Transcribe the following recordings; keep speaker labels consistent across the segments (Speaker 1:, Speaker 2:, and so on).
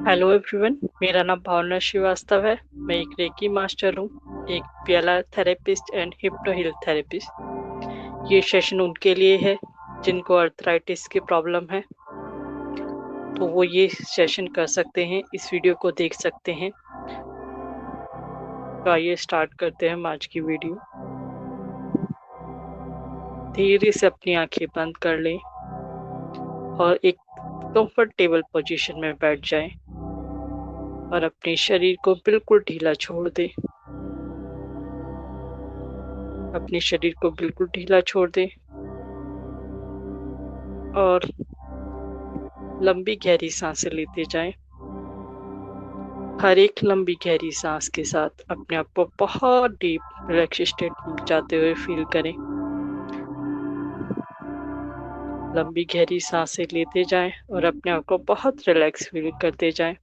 Speaker 1: Hello everyone, मेरा नाम भावना श्रीवास्तव है। मैं एक रेकी मास्टर हूँ, एक PLR therapist and hypno heal therapist. ये सेशन उनके लिए है जिनको अर्थराइटिस की प्रॉब्लम है, तो वो ये सेशन कर सकते हैं, इस वीडियो को देख सकते हैं। तो आइए स्टार्ट करते हैं हम आज की वीडियो। धीरे से अपनी आंखें बंद कर लें और एक कंफर्टेबल पोजीशन में बैठ जाएं और अपने शरीर को बिल्कुल ढीला छोड़ दें। अपने शरीर को बिल्कुल ढीला छोड़ दें और लंबी गहरी सांसें लेते जाएं। हर एक लंबी गहरी सांस के साथ अपने आप को बहुत डीप रिलैक्स स्टेट में जाते हुए फील करें। लंबी गहरी सांसें लेते जाएं और अपने आप को बहुत रिलैक्स फील करते जाएं।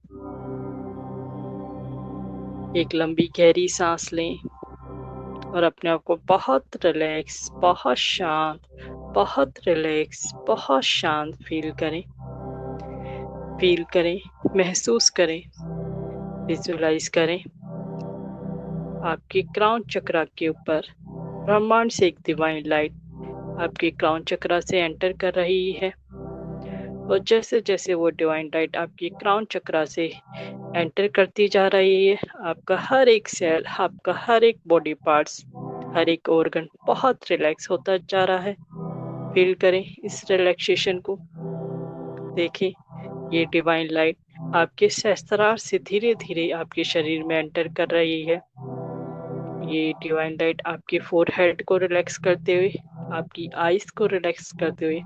Speaker 1: एक लंबी गहरी सांस लें और अपने आप को बहुत रिलैक्स, बहुत शांत, बहुत रिलैक्स, बहुत शांत फील करें। महसूस करें, विजुअलाइज करें। आपके क्राउन चक्रा के ऊपर ब्रह्मांड से एक डिवाइन लाइट आपके क्राउन चक्रा से एंटर कर रही है और जैसे जैसे वो डिवाइन लाइट आपके क्राउन चक्रा से एंटर करती जा रही है, आपका हर एक सेल, आपका हर एक बॉडी पार्ट्स, हर एक ऑर्गन बहुत रिलैक्स होता जा रहा है। फील करें इस रिलैक्सेशन को। देखें ये डिवाइन लाइट आपके सहस्त्रार से धीरे धीरे आपके शरीर में एंटर कर रही है। ये डिवाइन लाइट आपके फोरहेड को रिलैक्स करते हुए, आपकी आईज को रिलैक्स करते हुए,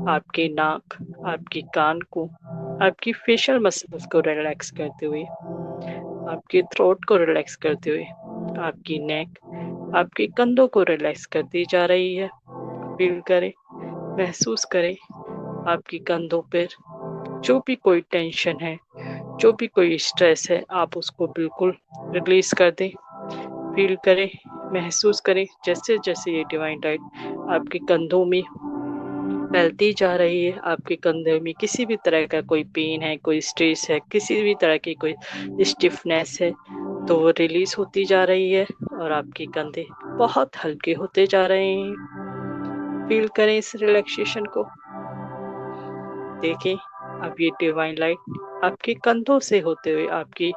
Speaker 1: आपके नाक, आपके कान को, आपकी फेशियल मसल्स को रिलैक्स करते हुए, आपके थ्रोट को रिलैक्स करते हुए, आपकी नेक, आपके कंधों को रिलैक्स करती जा रही है। फील करें, महसूस करें आपके कंधों पर जो भी कोई टेंशन है, जो भी कोई स्ट्रेस है, आप उसको बिल्कुल रिलीज कर दें। फील करें, महसूस करें जैसे जैसे ये डिवाइन लाइट आपके कंधों में फैलती जा रही है। आपके कंधे में किसी भी तरह का कोई पेन है, कोई स्ट्रेस है, किसी भी तरह की कोई स्टिफनेस है, तो वो रिलीज होती जा रही है और आपके कंधे बहुत हल्के होते जा रहे हैं। फील करें इस रिलैक्सेशन को। देखें अब ये डिवाइन लाइट आपके कंधों से होते हुए आपकी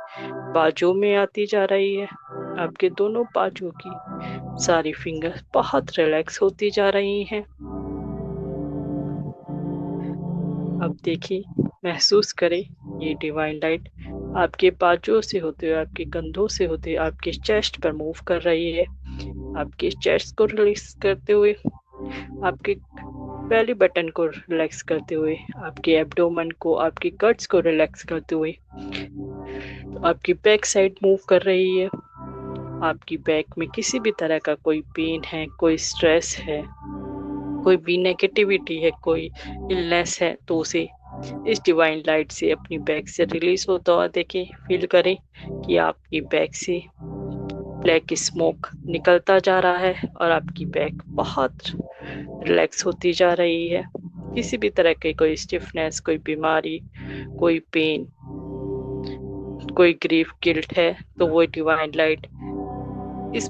Speaker 1: बाजू में आती जा रही है। आपके दोनों बाजू की सारी फिंगर्स बहुत रिलैक्स होती जा रही हैं। अब देखिए, महसूस करें ये डिवाइन लाइट आपके बाजुओं से होते हुए, आपके कंधों से होते हुए आपके चेस्ट पर मूव कर रही है। आपके चेस्ट को रिलैक्स करते हुए, आपके बेली बटन को रिलैक्स करते हुए, आपके एब्डोमेन को, आपके गट्स को रिलैक्स करते हुए आपकी बैक साइड मूव कर रही है। आपकी बैक में किसी भी तरह का कोई पेन है, कोई स्ट्रेस है, कोई भी नेगेटिविटी है, कोई इलनेस है, तो उसे इस डिवाइन लाइट से अपनी बैक से रिलीज होता हुआ देखें। फील करें कि आपकी बैक से ब्लैक स्मोक निकलता जा रहा है और आपकी बैक बहुत रिलैक्स होती जा रही है। किसी भी तरह के कोई स्टिफनेस, कोई बीमारी, कोई पेन, कोई ग्रीफ, गिल्ट है, तो वो डिवाइन लाइट इस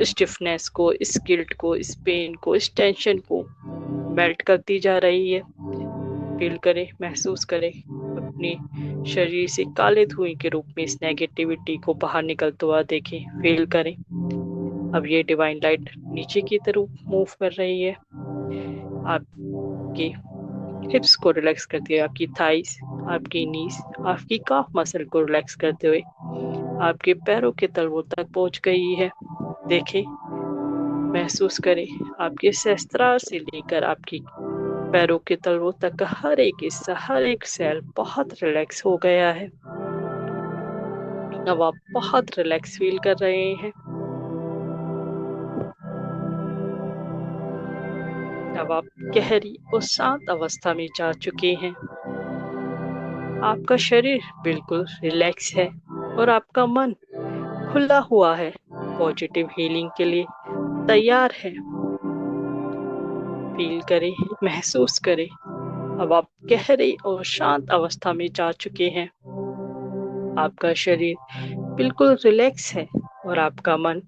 Speaker 1: स्टिफनेस को, इस गिल्ट को, इस पेन को, इस टेंशन को मेल्ट करती जा रही है। फील करें, महसूस करें अपने शरीर से काले धुएं के रूप में इस नेगेटिविटी को बाहर निकलता हुआ देखें। फील करें अब ये डिवाइन लाइट नीचे की तरफ मूव कर रही है। आपके हिप्स को रिलैक्स करते हुए, आपकी थाइस, आपकी नीज, आपकी काफ मसल को रिलैक्स करते हुए आपके पैरों के तलवों तक पहुंच गई है। देखें, महसूस करें आपके सहस्त्रार से लेकर आपकी पैरों के तलवों तक का हर एक हिस्सा, हर एक सेल बहुत रिलैक्स हो गया है। अब आप बहुत रिलैक्स फील कर रहे हैं। अब आप गहरी और शांत अवस्था में जा चुके हैं। आपका शरीर बिल्कुल रिलैक्स है और आपका मन खुला हुआ है, पॉजिटिव हीलिंग के लिए तैयार है। फील करें, महसूस करें अब आप गहरे और शांत अवस्था में जा चुके हैं। आपका शरीर बिल्कुल रिलैक्स है और आपका मन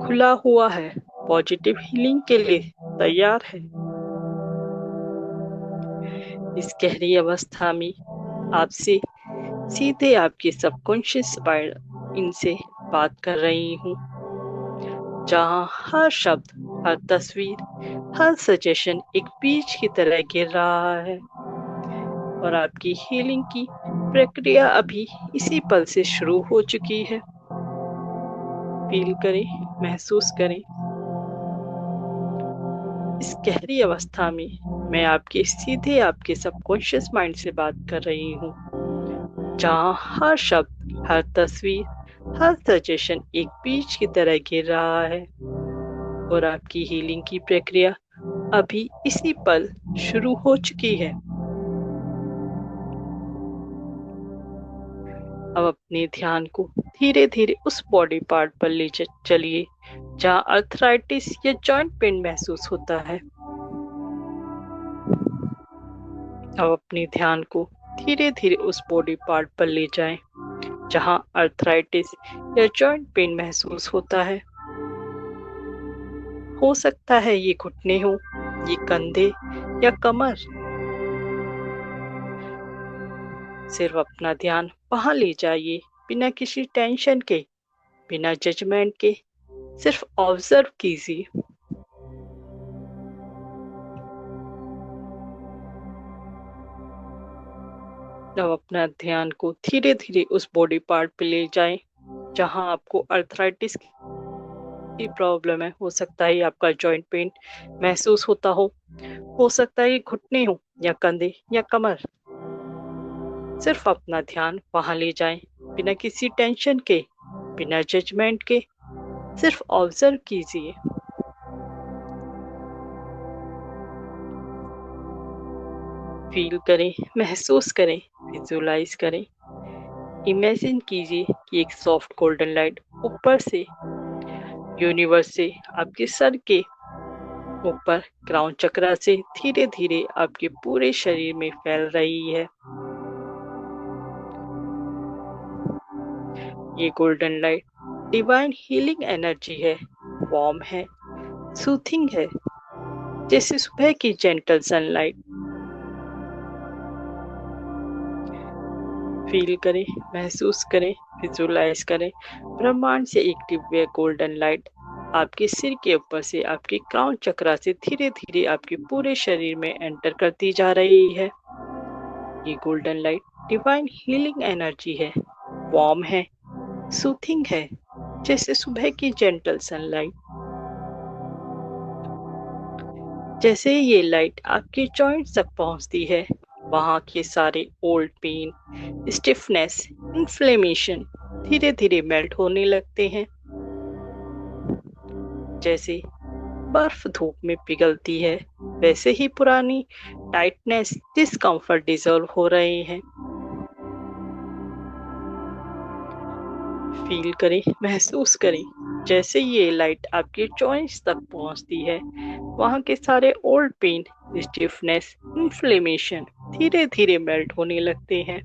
Speaker 1: खुला हुआ है, पॉजिटिव हीलिंग के लिए तैयार है। इस गहरी अवस्था में आपसे सीधे आपके सबकॉन्शियस माइंड इनसे बात कर रही हूँ, जहाँ हर शब्द, हर तस्वीर, हर सजेशन एक बीज की तरह गिर रहा है और आपकी हीलिंग की प्रक्रिया अभी इसी पल से शुरू हो चुकी है। फील करें, महसूस करें। इस गहरी अवस्था में मैं सीधे आपके सबकॉन्शियस माइंड से बात कर रही हूँ, जहाँ हर शब्द, हर तस्वीर, हर सजेशन एक बीज की तरह गिर रहा है और आपकी हीलिंग की प्रक्रिया अभी इसी पल शुरू हो चुकी है। अब अपने ध्यान को धीरे धीरे उस बॉडी पार्ट पर ले चलिए जहाँ अर्थराइटिस या जॉइंट पेन महसूस होता है। अब अपने ध्यान को धीरे धीरे उस बॉडी पार्ट पर ले जाएं जहां अर्थराइटिस या जॉइंट पेन महसूस होता है। हो सकता है ये घुटने हो, ये कंधे या कमर। सिर्फ अपना ध्यान वहां ले जाइए, बिना किसी टेंशन के, बिना जजमेंट के। सिर्फ ऑब्जर्व कीजिए। अब अपना ध्यान को धीरे धीरे उस बॉडी पार्ट पे ले जाएं जहां आपको अर्थराइटिस की प्रॉब्लम है। हो सकता है आपका जॉइंट पेन महसूस होता हो सकता है घुटने हो या कंधे या कमर। सिर्फ अपना ध्यान वहां ले जाएं, बिना किसी टेंशन के, बिना जजमेंट के। सिर्फ ऑब्जर्व कीजिए। फील करें, महसूस करें, विजुलाइज करें। इमेजिन कीजिए कि एक सॉफ्ट गोल्डन लाइट ऊपर से, यूनिवर्स से, आपके सर के ऊपर क्राउन चक्रा से धीरे धीरे आपके पूरे शरीर में फैल रही है। ये golden light divine healing energy है, वार्म है, सूथिंग है, जैसे सुबह की जेंटल सनलाइट। फील करें, महसूस करें, विजुलाइज करें। ब्रह्मांड से एक दिव्य गोल्डन लाइट आपके सिर के ऊपर से, आपके क्राउन चक्रा से धीरे धीरे आपके पूरे शरीर में एंटर करती जा रही है। ये golden light divine healing energy है, वार्म है, सूथिंग है, जैसे सुबह की जेंटल सनलाइट। जैसे ये लाइट आपके जॉइंट्स तक पहुंचती है, वहां के सारे ओल्ड पेन, स्टिफनेस, इन्फ्लेमेशन धीरे धीरे मेल्ट होने लगते हैं। जैसे बर्फ धूप में पिघलती है, वैसे ही पुरानी टाइटनेस, डिस्कम्फर्ट डिसॉल्व हो रहे हैं। फील करें, महसूस करें। जैसे ये लाइट आपके जॉइंट्स तक पहुंचती है, वहां के सारे ओल्ड पेन, स्टिफनेस, इन्फ्लेमेशन धीरे धीरे मेल्ट होने लगते हैं।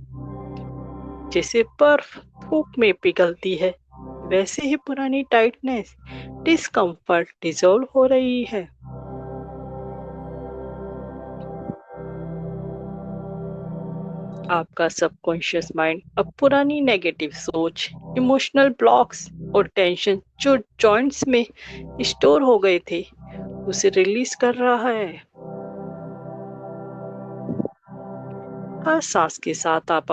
Speaker 1: जैसे बर्फ धूप में पिघलती है, वैसे ही पुरानी टाइटनेस, डिस्कम्फर्ट डिसॉल्व हो रही है। आपका सबकॉन्शियस माइंड अब पुरानी नेगेटिव सोच, इमोशनल ब्लॉक्स और टेंशन जो जॉइंट्स में स्टोर हो गए थे, उसे रिलीज कर रहा है। हर सांस के साथ आप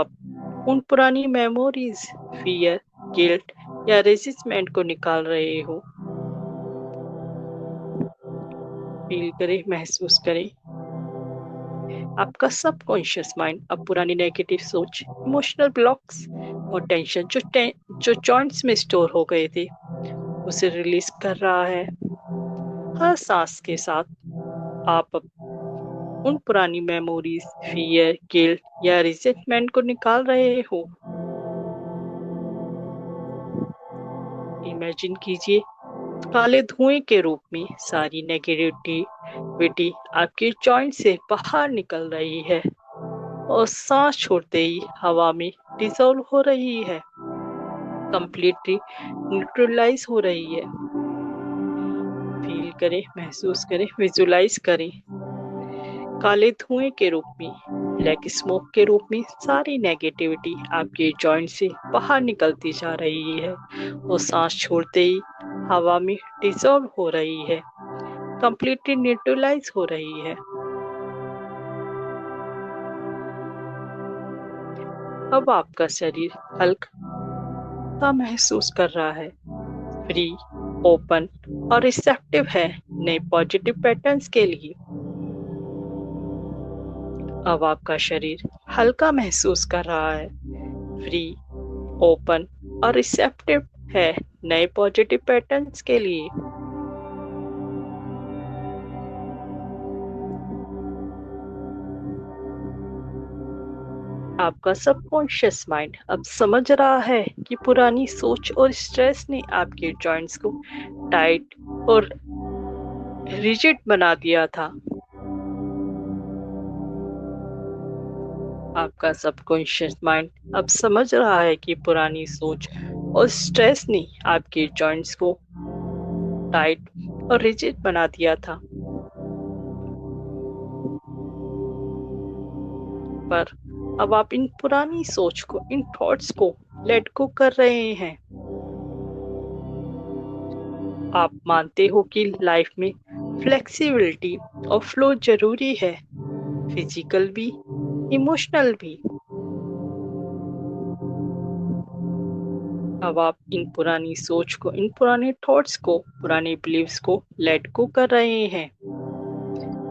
Speaker 1: उन पुरानी मेमोरीज, फियर, गिल्ट या रेजिस्टमेंट को निकाल रहे हो। फील करें, महसूस करें। आपका सबकॉन्शियस माइंड अब पुरानी नेगेटिव सोच, इमोशनल ब्लॉक्स और टेंशन जो जॉइंट्स में स्टोर हो गए थे, उसे रिलीज कर रहा है। हर सांस के साथ आप उन पुरानी मेमोरीज, फियर, गिल्ट या रिजेंटमेंट को निकाल रहे हो। इमेजिन कीजिए, काले धुएं के रूप में सारी नेगेटिविटी आपके जॉइंट से बाहर निकल रही है। और सांस छोड़ते ही हवा में डिसॉल्व हो रही है, कंप्लीटली न्यूट्रलाइज हो रही है। फील करें, महसूस करें, विजुलाइज करें। काले धुएं के रूप में, ब्लैक स्मोक के रूप में सारी नेगेटिविटी आपके जॉइंट से बाहर निकलती जा रही है और सांस छोड़ते ही हवा में डिसॉल्व हो रही है, कंप्लीटली न्यूट्रलाइज हो रही है। अब आपका शरीर हल्का महसूस कर रहा है, फ्री, ओपन और रिसेप्टिव है नए पॉजिटिव पैटर्न्स के लिए। अब आपका शरीर हल्का महसूस कर रहा है, फ्री, ओपन और रिसेप्टिव है नए पॉजिटिव पैटर्न्स के लिए। आपका सबकॉन्शियस माइंड अब समझ रहा है कि पुरानी सोच और स्ट्रेस ने आपके जॉइंट्स को टाइट और रिजिड बना दिया था। आपका सबकॉन्शियस माइंड अब समझ रहा है कि पुरानी सोच और स्ट्रेस ने आपके जॉइंट्स को टाइट और रिजिड बना दिया था। पर अब आप इन पुरानी सोच को, इन थॉट्स को लेट गो कर रहे हैं। आप मानते हो कि लाइफ में फ्लेक्सिबिलिटी और फ्लो जरूरी है, फिजिकल भी, इमोशनल भी। अब आप इन पुरानी सोच को, इन पुराने थॉट्स को, पुराने बिलीव्स को लेट गो कर रहे हैं।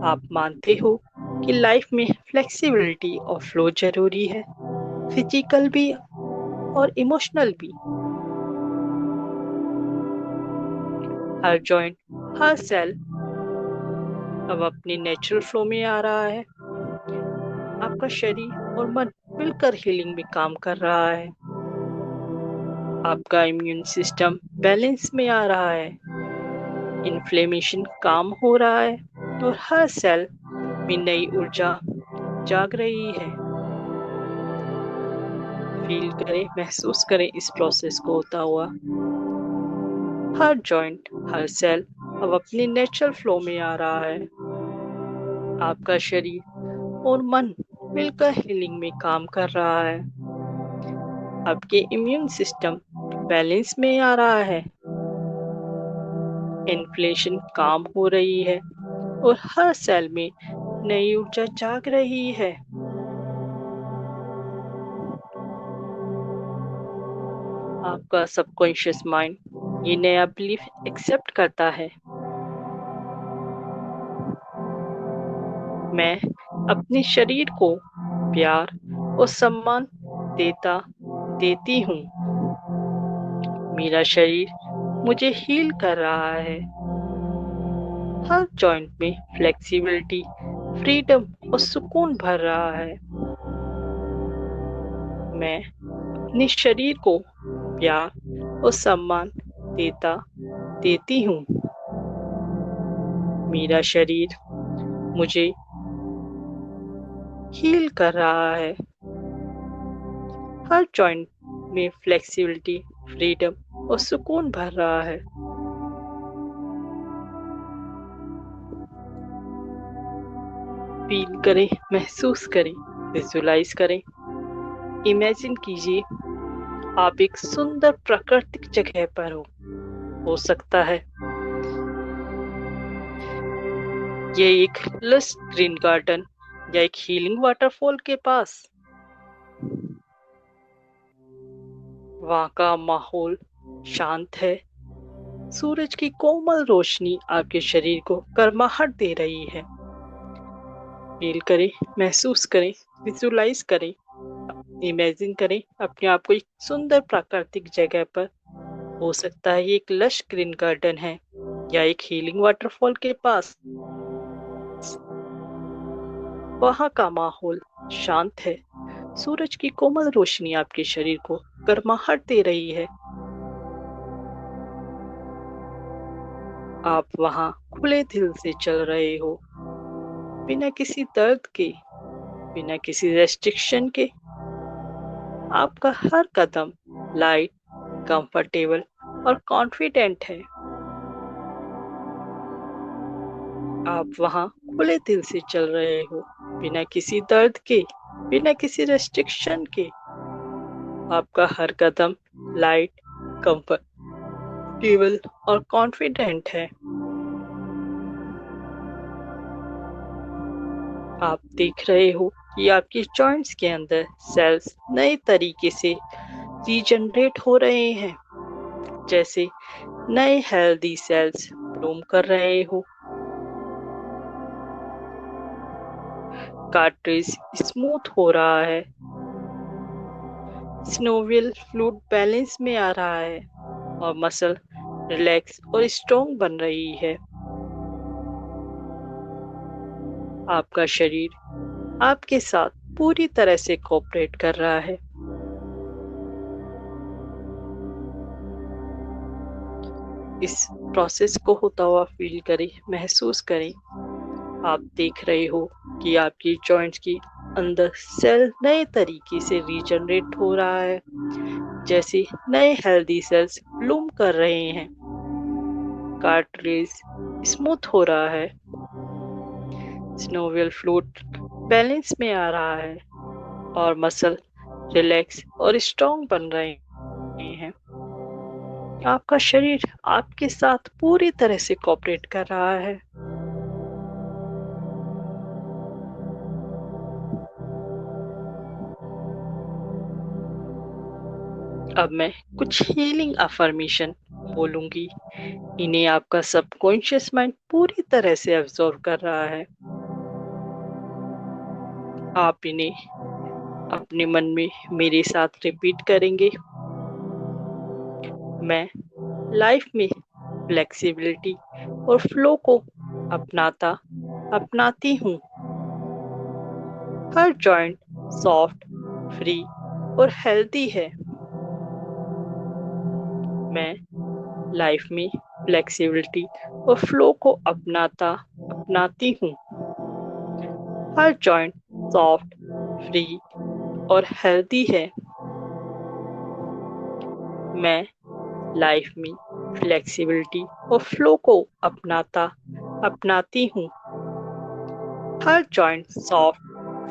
Speaker 1: आप मानते हो कि लाइफ में फ्लेक्सिबिलिटी और फ्लो जरूरी है, फिजिकल भी और इमोशनल भी। हर जॉइंट, हर सेल अब अपने नेचुरल फ्लो में आ रहा है। आपका शरीर और मन मिलकर हीलिंग में काम कर रहा है। आपका इम्यून सिस्टम बैलेंस में आ रहा है, इन्फ्लेमेशन काम हो रहा है और हर सेल में नई ऊर्जा जाग रही है। फील करें, महसूस करें इस प्रोसेस को होता हुआ। हर जॉइंट, हर सेल अब अपने नेचुरल फ्लो में आ रहा है। आपका शरीर और मन मिलकर हीलिंग में काम कर रहा है। आपके इम्यून सिस्टम बैलेंस में आ रहा है, इन्फ्लेशन काम हो रही है और हर सेल में नई ऊर्जा जाग रही है। आपका सबकॉन्शियस माइंड ये नया बिलीफ एक्सेप्ट करता है। मैं अपने शरीर को प्यार और सम्मान देती हूँ। मेरा शरीर मुझे हील कर रहा है। हर जॉइंट में फ्लेक्सिबिलिटी, फ्रीडम और सुकून भर रहा है। मैं अपने शरीर को प्यार और सम्मान देती हूँ। मेरा शरीर मुझे हील कर रहा है। हर जॉइंट में फ्लेक्सिबिलिटी, फ्रीडम और सुकून भर रहा है। फील करें, महसूस करें, विजुलाइज करें। इमेजिन कीजिए आप एक सुंदर प्राकृतिक जगह पर हो सकता है ये एक लश ग्रीन गार्डन या एक हीलिंग वाटरफॉल के पास। वहां का माहौल शांत है, सूरज की कोमल रोशनी आपके शरीर को गर्माहट दे रही है। फील करें, महसूस करें, विजुलाइज करें, इमेजिन करें अपने आप को एक सुंदर प्राकृतिक जगह पर। हो सकता है ये एक लश ग्रीन गार्डन है या एक हीलिंग वाटरफॉल के पास। वहां का माहौल शांत है, सूरज की कोमल रोशनी आपके शरीर को गर्माहट दे रही है। आप वहां खुले दिल से चल रहे हो, बिना किसी दर्द के, बिना किसी रेस्ट्रिक्शन के। आपका हर कदम लाइट, कंफर्टेबल और कॉन्फिडेंट है। आप वहां खुले दिल से चल रहे हो, बिना किसी दर्द के, बिना किसी रेस्ट्रिक्शन के। आपका हर कदम लाइट, कंफर्टेबल और कॉन्फिडेंट है। आप देख रहे हो कि आपकी जॉइंट्स के अंदर सेल्स नए तरीके से रीजनरेट हो रहे हैं, जैसे नए हेल्दी सेल्स ब्लूम कर रहे हो। कार्ट्रिज स्मूथ हो रहा है, सिनोवियल फ्लूइड बैलेंस में आ रहा है और मसल रिलैक्स और स्ट्रॉन्ग बन रही है। आपका शरीर आपके साथ पूरी तरह से कोऑपरेट कर रहा है। इस प्रोसेस को होता हुआ फील करें, महसूस करें। आप देख रहे हो कि आपकी जॉइंट्स की अंदर सेल नए तरीके से रीजनरेट हो रहा है, जैसे नए हेल्दी सेल्स ब्लूम कर रहे हैं। कार्ट्रिज स्मूथ हो रहा है, सिनोवियल फ्लूइड बैलेंस में आ रहा है और मसल रिलैक्स और स्ट्रॉन्ग बन रहे हैं। आपका शरीर आपके साथ पूरी तरह से कोऑपरेट कर रहा है। अब मैं कुछ हीलिंग अफर्मेशन बोलूंगी। इन्हें आपका सबकॉन्शियस माइंड पूरी तरह से अब्जॉर्व कर रहा है। आप इन्हें अपने मन में मेरे साथ रिपीट करेंगे। मैं लाइफ में फ्लेक्सिबिलिटी और फ्लो को अपनाती हूँ। हर जॉइंट सॉफ्ट, फ्री और हेल्दी है। मैं लाइफ में फ्लेक्सिबिलिटी और फ्लो को अपनाती हूँ। हर जॉइंट सॉफ्ट, फ्री और हेल्दी है। मैं लाइफ में फ्लेक्सिबिलिटी और फ्लो को अपनाती हूँ। हर जॉइंट सॉफ्ट,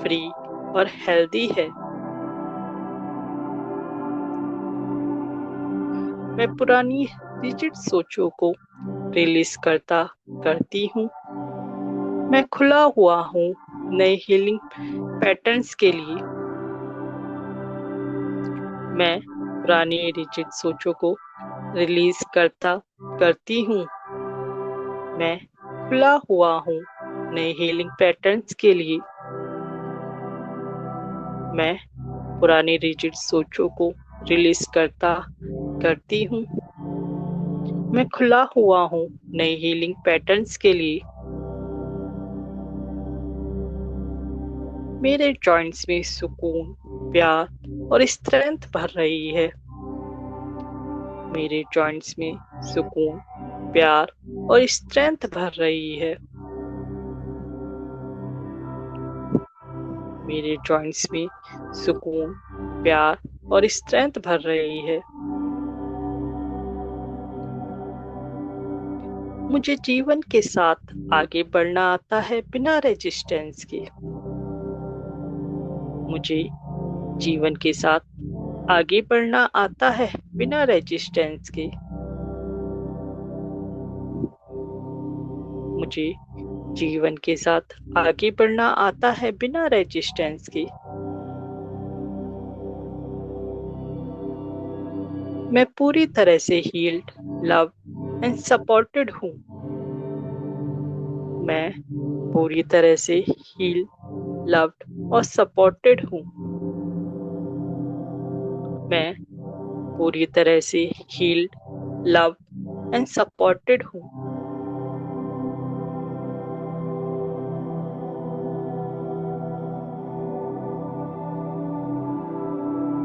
Speaker 1: फ्री और हेल्दी है। मैं पुरानी रिजिड सोचों को रिलीज करती हूँ। मैं खुला हुआ हूँ नए हीलिंग पैटर्न्स के लिए। मैं पुरानी रिजिड सोचों को रिलीज करती हूँ। मैं खुला हुआ हूँ नए हीलिंग पैटर्न्स के लिए। मैं पुरानी रिजिड सोचों को रिलीज करती हूँ। मैं खुला हुआ हूँ नए हीलिंग पैटर्न्स के लिए। मेरे जॉइंट्स में सुकून, प्यार और स्ट्रेंथ भर रही है। मेरे जॉइंट्स में सुकून, प्यार और स्ट्रेंथ भर रही है। मेरे जॉइंट्स में सुकून, प्यार और स्ट्रेंथ भर रही है। मुझे जीवन के साथ आगे बढ़ना आता है बिना रेजिस्टेंस के। मुझे जीवन के साथ आगे बढ़ना आता है बिना रेजिस्टेंस के। मुझे जीवन के साथ आगे बढ़ना आता है बिना रेजिस्टेंस के। मैं पूरी तरह से हील्ड, लव एंड सपोर्टेड हूँ। मैं पूरी तरह से हील, लव्ड और सपोर्टेड हूँ। मैं पूरी तरह से हील्ड, लव्ड एंड सपोर्टेड हूँ।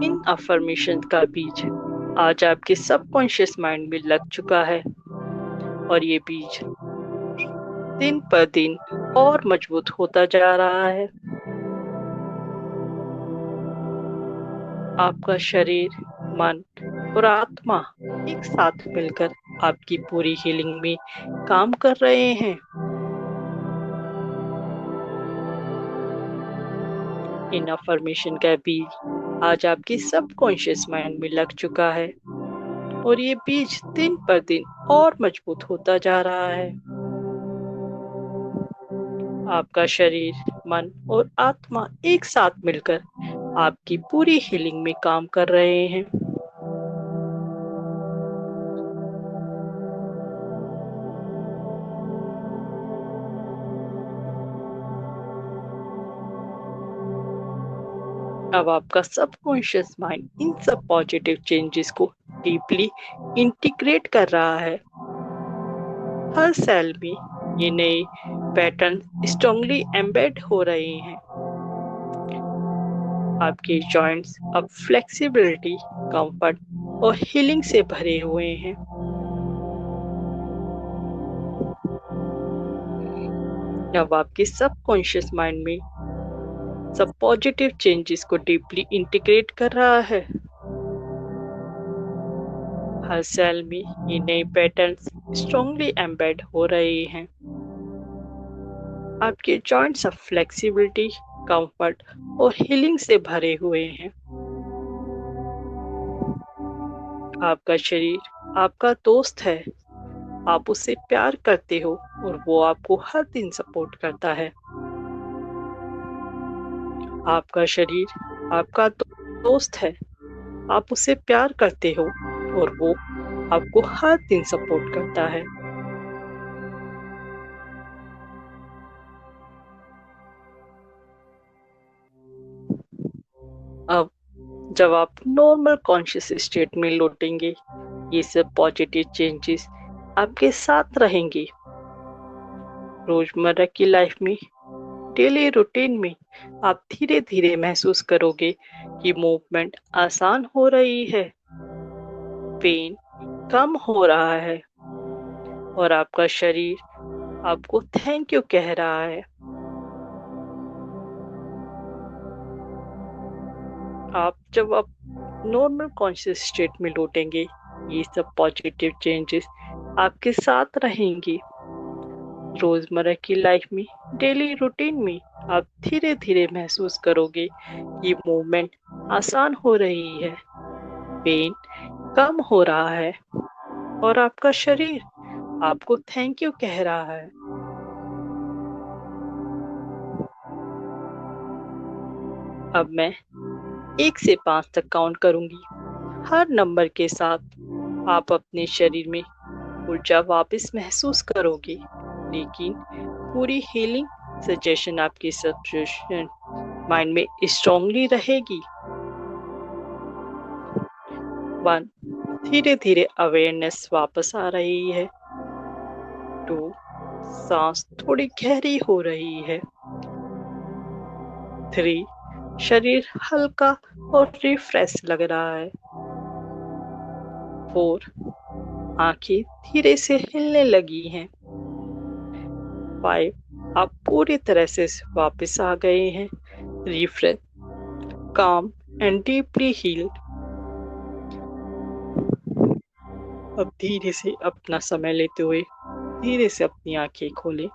Speaker 1: इन अफर्मेशन का बीज आज आपके सबकॉन्शियस माइंड में लग चुका है और ये बीज दिन पर दिन और मजबूत होता जा रहा है। आपका शरीर, मन और आत्मा एक साथ मिलकर आपकी पूरी हीलिंग में काम कर रहे हैं। इन अफर्मेशन का बीज आज आपकी सबकॉन्शियस माइंड में लग चुका है और ये बीज दिन पर दिन और मजबूत होता जा रहा है। आपका शरीर, मन और आत्मा एक साथ मिलकर आपकी पूरी हीलिंग में काम कर रहे हैं। अब आपका सबकॉन्शियस माइंड इन सब पॉजिटिव चेंजेस को डीपली इंटीग्रेट कर रहा है। हर सेल में ये नए पैटर्न स्ट्रांगली एम्बेड हो रहे हैं। आपके जॉइंट्स अब फ्लेक्सिबिलिटी, कंफर्ट और हीलिंग से भरे हुए हैं। अब आपके सबकॉन्शियस माइंड में सब पॉजिटिव चेंजेस को डीपली इंटीग्रेट कर रहा है। हर सेल में ये नए पैटर्न्स स्ट्रांगली एम्बेड हो रहे हैं। आपके जॉइंट्स अब फ्लेक्सिबिलिटी, कंफर्ट और हीलिंग से भरे हुए हैं। आपका शरीर आपका दोस्त है। आप उससे प्यार करते हो और वो आपको हर दिन सपोर्ट करता है। आपका शरीर आपका दोस्त है। आप उसे प्यार करते हो और वो आपको हर दिन सपोर्ट करता है। अब जब आप नॉर्मल कॉन्शियस स्टेट में लौटेंगे, ये सब पॉजिटिव चेंजेस आपके साथ रहेंगे। रोजमर्रा की लाइफ में, डेली रूटीन में आप धीरे धीरे महसूस करोगे कि मूवमेंट आसान हो रही है, पेन कम हो रहा है और आपका शरीर आपको थैंक यू कह रहा है। जब आप नॉर्मल कॉन्शियस स्टेट में लौटेंगे, ये सब पॉजिटिव चेंजेस आपके साथ रहेंगे। रोजमर्रा की लाइफ में, डेली रूटीन में आप धीरे धीरे महसूस करोगे कि मूवमेंट आसान हो रही है, पेन कम हो रहा है और आपका शरीर आपको थैंक यू कह रहा है। अब मैं 1 से 5 तक काउंट करूंगी। हर नंबर के साथ आप अपने शरीर में ऊर्जा वापस महसूस करोगे, लेकिन पूरी हीलिंग सजेशन आपकी सबकॉन्शियस माइंड में स्ट्रांगली रहेगी। 1, धीरे धीरे अवेयरनेस वापस आ रही है। 2, सांस थोड़ी गहरी हो रही है। 3, शरीर हल्का और रिफ्रेश लग रहा है। 4, आंखें धीरे से हिलने लगी हैं। 5, आप पूरी तरह से वापस आ गए हैं, रिफ्रेश, काम एंड डीपली हील्ड। अब धीरे से अपना समय लेते हुए धीरे से अपनी आंखें खोलें।